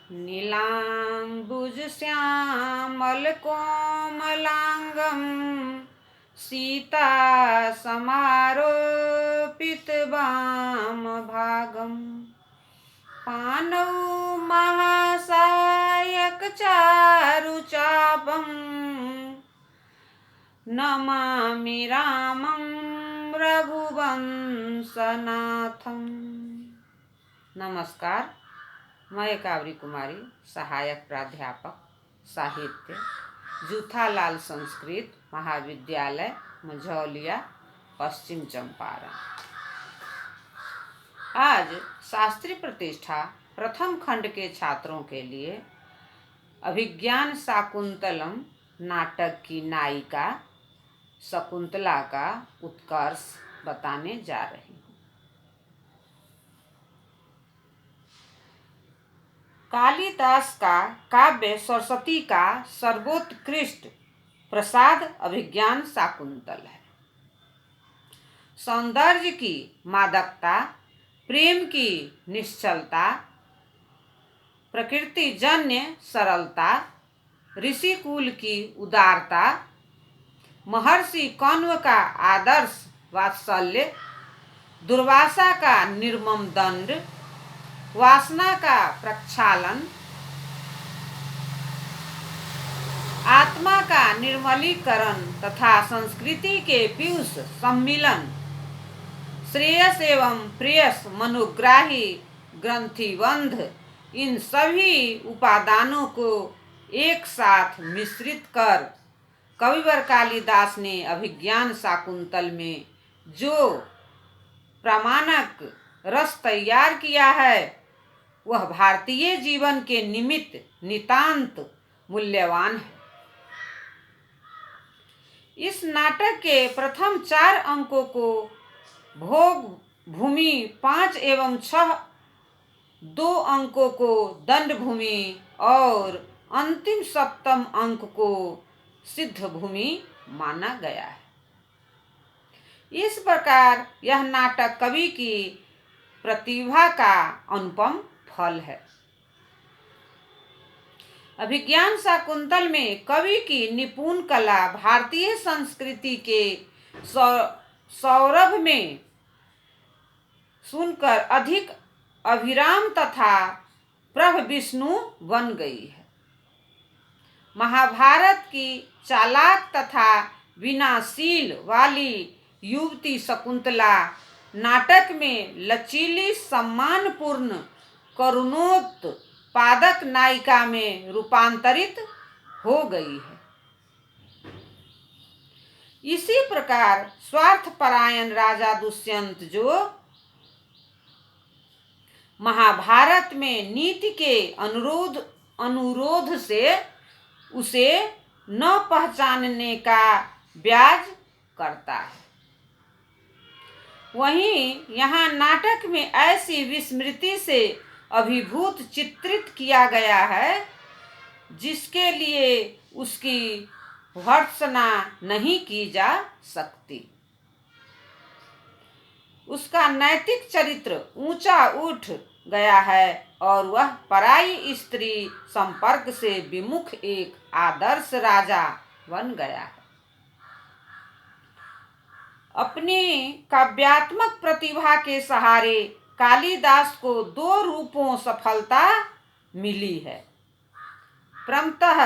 नीलाम्बुजश्यामल कोमलाङ्गं सीता समारोपितवामभागं पाणौ महासायकचारुचापं नमामि रामं रघुवंशनाथम्। नमस्कार, मैं कावरी कुमारी, सहायक प्राध्यापक साहित्य, जूथालाल संस्कृत महाविद्यालय, मझौलिया, पश्चिम चंपारण। आज शास्त्री प्रतिष्ठा प्रथम खंड के छात्रों के लिए अभिज्ञान शाकुंतलम नाटक की नायिका शकुंतला का उत्कर्ष बताने जा रही हूँ। कालिदास का काव्य सरस्वती का सर्वोत्कृष्ट प्रसाद अभिज्ञान शाकुंतल है। सौंदर्य की मादकता, प्रेम की निश्चलता, प्रकृति जन्य सरलता, ऋषिकुल की उदारता, महर्षि कण्व का आदर्श वात्सल्य, दुर्वासा का निर्मम दंड, वासना का प्रक्षालन, आत्मा का निर्मलीकरण तथा संस्कृति के पीयूष सम्मिलन, श्रेयस एवं प्रेयस मनुग्राही ग्रंथिबंध, इन सभी उपादानों को एक साथ मिश्रित कर कविवर कालिदास ने अभिज्ञान शाकुंतल में जो प्रमाणक रस तैयार किया है वह भारतीय जीवन के निमित्त नितांत मूल्यवान है। इस नाटक के प्रथम 4 अंकों को भोग भूमि, 5 एवं 6 2 अंकों को दंड भूमि और अंतिम सप्तम अंक को सिद्ध भूमि माना गया है। इस प्रकार यह नाटक कवि की प्रतिभा का अनुपम फल है। अभिज्ञान शाकुंतल में कवि की निपुण कला भारतीय संस्कृति के सौरभ में सुनकर अधिक अभिराम तथा प्रभ विष्णु बन गई है। महाभारत की चालाक तथा विनाशील वाली युवती शकुंतला नाटक में लचीली, सम्मानपूर्ण, करुणोत्पादक नायिका में रूपांतरित हो गई है। इसी प्रकार स्वार्थपरायण राजा दुष्यंत जो महाभारत में नीति के अनुरोध से उसे न पहचानने का ब्याज करता है, वहीं यहाँ नाटक में ऐसी विस्मृति से अभिभूत चित्रित किया गया है जिसके लिए उसकी भर्त्सना नहीं की जा सकती। उसका नैतिक चरित्र ऊंचा उठ गया है और वह पराई स्त्री संपर्क से विमुख एक आदर्श राजा बन गया है। अपनी काव्यात्मक प्रतिभा के सहारे कालिदास को 2 रूपों सफलता मिली है। क्रमतः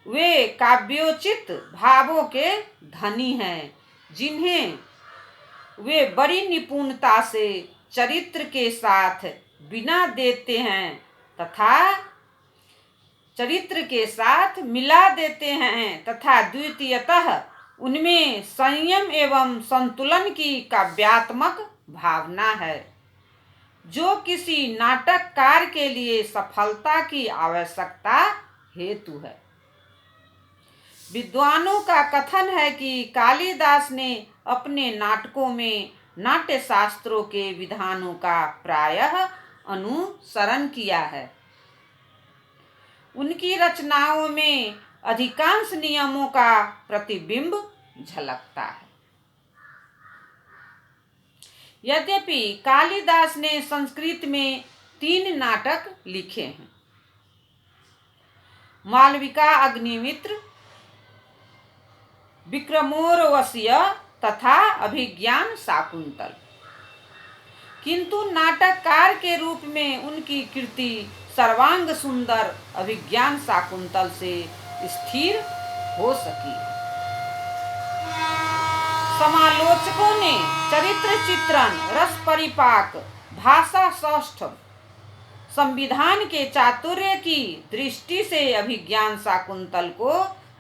वे काव्योचित भावों के धनी हैं, जिन्हें वे बड़ी निपुणता से चरित्र के साथ बिना देते हैं तथा चरित्र के साथ मिला देते हैं तथा द्वितीयतः उनमें संयम एवं संतुलन की काव्यात्मक भावना है, जो किसी नाटककार के लिए सफलता की आवश्यकता हेतु है। विद्वानों का कथन है कि कालिदास ने अपने नाटकों में नाट्य शास्त्रों के विधानों का प्रायः अनुसरण किया है। उनकी रचनाओं में अधिकांश नियमों का प्रतिबिंब झलकता है। यद्यपि कालिदास ने संस्कृत में 3 नाटक लिखे हैं, मालविका अग्निमित्र, विक्रमोर्वशीय तथा अभिज्ञान शाकुंतल। किंतु नाटककार के रूप में उनकी कीर्ति सर्वांग सुंदर अभिज्ञान शाकुंतल से स्थिर हो सकी। समालोचकों ने चरित्र चित्रण, रस परिपाक, भाषा सौष्ठव, संविधान के चातुर्य की दृष्टि से अभिज्ञान शाकुंतल को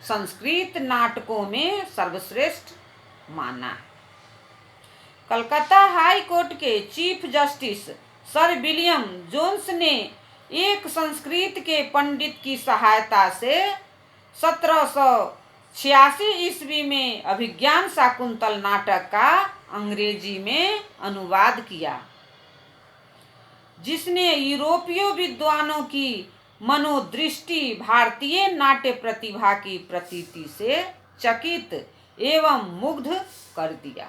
संस्कृत नाटकों में सर्वश्रेष्ठ माना। कलकत्ता हाई कोर्ट के chief justice sir William Jones ने एक संस्कृत के पंडित की सहायता से 1786 ईस्वी में अभिज्ञान शाकुंतल नाटक का अंग्रेजी में अनुवाद किया, जिसने यूरोपीय विद्वानों की मनोदृष्टि भारतीय नाट्य प्रतिभा की प्रतीति से चकित एवं मुग्ध कर दिया।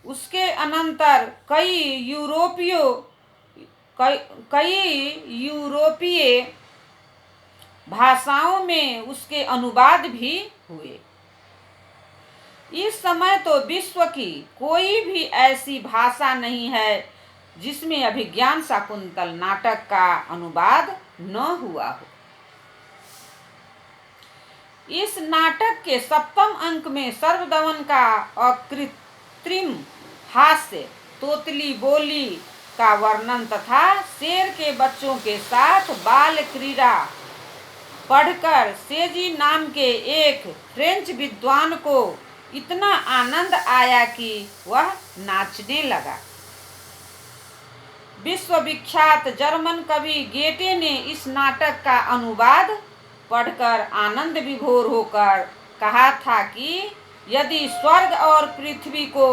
उसके अनंतर कई यूरोपीय भाषाओं में उसके अनुवाद भी हुए। इस समय तो विश्व की कोई भी ऐसी भाषा नहीं है जिसमें अभिज्ञान शाकुंतल नाटक का अनुवाद न हुआ हो। इस नाटक के 7वें अंक में सर्वदमन का अकृत्रिम हास्य, तोतली बोली का वर्णन तथा शेर के बच्चों के साथ बाल क्रीड़ा पढ़कर सेजी नाम के एक फ्रेंच विद्वान को इतना आनंद आया कि वह नाचने लगा। विश्वविख्यात जर्मन कवि गेटे ने इस नाटक का अनुवाद पढ़कर आनंद विभोर होकर कहा था कि यदि स्वर्ग और पृथ्वी को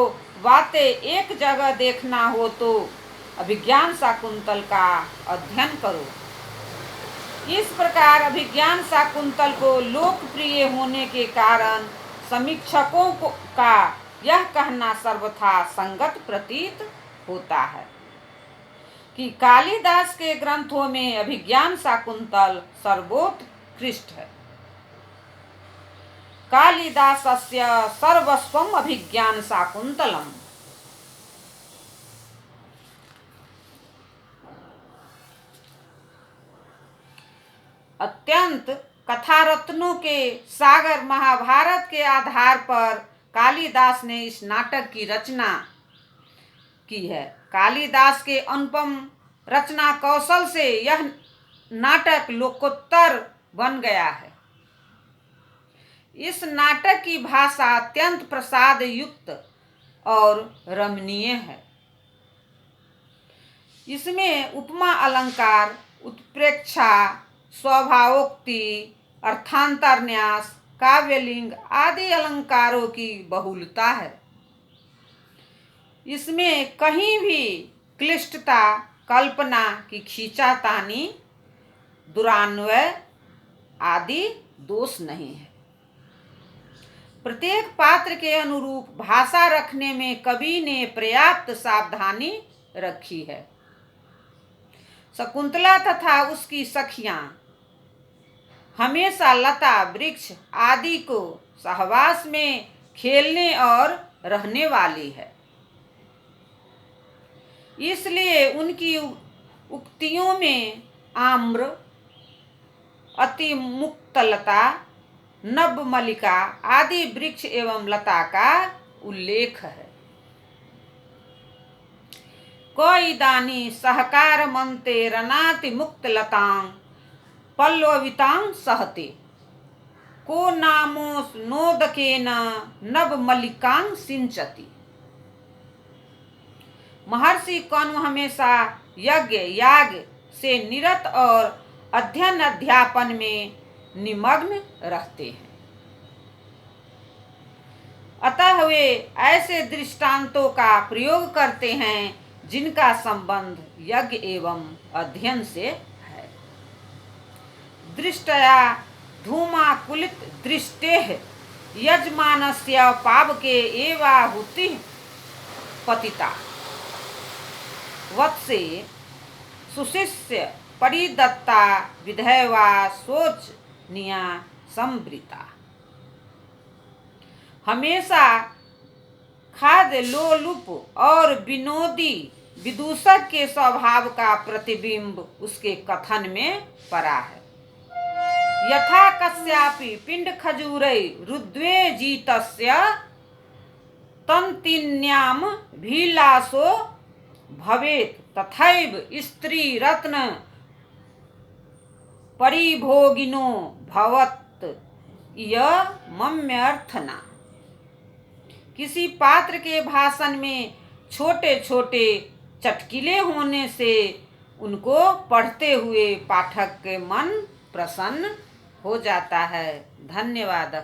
बातें एक जगह देखना हो तो अभिज्ञान शाकुंतल का अध्ययन करो। इस प्रकार अभिज्ञान शाकुंतल को लोकप्रिय होने के कारण समीक्षकों का यह कहना सर्वथा संगत प्रतीत होता है कि कालिदास के ग्रंथों में अभिज्ञान शाकुंतल सर्वोत्कृष्ट है। कालिदासस्य सर्वस्वम् अभिज्ञान शाकुंतलम्। अत्यंत कथारत्नों के सागर महाभारत के आधार पर कालिदास ने इस नाटक की रचना की है। कालिदास के अनुपम रचना कौशल से यह नाटक लोकोत्तर बन गया है। इस नाटक की भाषा अत्यंत प्रसाद युक्त और रमणीय है। इसमें उपमा अलंकार, उत्प्रेक्षा, स्वभावोक्ति, अर्थांतरन्यास, काव्यलिंग आदि अलंकारों की बहुलता है। इसमें कहीं भी क्लिष्टता, कल्पना की खींचातानी, दुरान्वय आदि दोष नहीं है। प्रत्येक पात्र के अनुरूप भाषा रखने में कवि ने पर्याप्त सावधानी रखी है। शकुंतला तथा उसकी सखियां हमेशा लता, वृक्ष आदि को सहवास में खेलने और रहने वाली है। इसलिए उनकी उक्तियों में आम्र, अतिमुक्तलता, नवमल्लिका आदि वृक्ष एवं लता का उल्लेख है। कोइदानी सहकार मंते रनाति मुक्त लतां पल्लवितां सहते को नामो नोदकेन नवमल्लिकां सिंचति। महर्षि कण्व हमेशा यज्ञ याग से निरत और अध्ययन अध्यापन में निमग्न रहते हैं। अतः वे ऐसे दृष्टांतों का प्रयोग करते हैं जिनका संबंध यज्ञ एवं अध्ययन से है। दृष्टया धूमाकुलित दृष्टेः यजमानस्य पावके एवाहुतिः पतिता वत्से सुशिष्य परिदत्ता विधैवा शोचनीया संवृता। हमेशा खाद्य लोलुप और विनोदी विदूषक के स्वभाव का प्रतिबिंब उसके कथन में पड़ा है। यथा कस्यापि पिंड खजूरै रुद्वेजितस्य तन्तिन्याम भीलासो भवेत् तथैव स्त्री रत्न परिभोगिनो भवत् यह मम्यर्थना। किसी पात्र के भाषण में छोटे छोटे चटकीले होने से उनको पढ़ते हुए पाठक के मन प्रसन्न हो जाता है। धन्यवाद।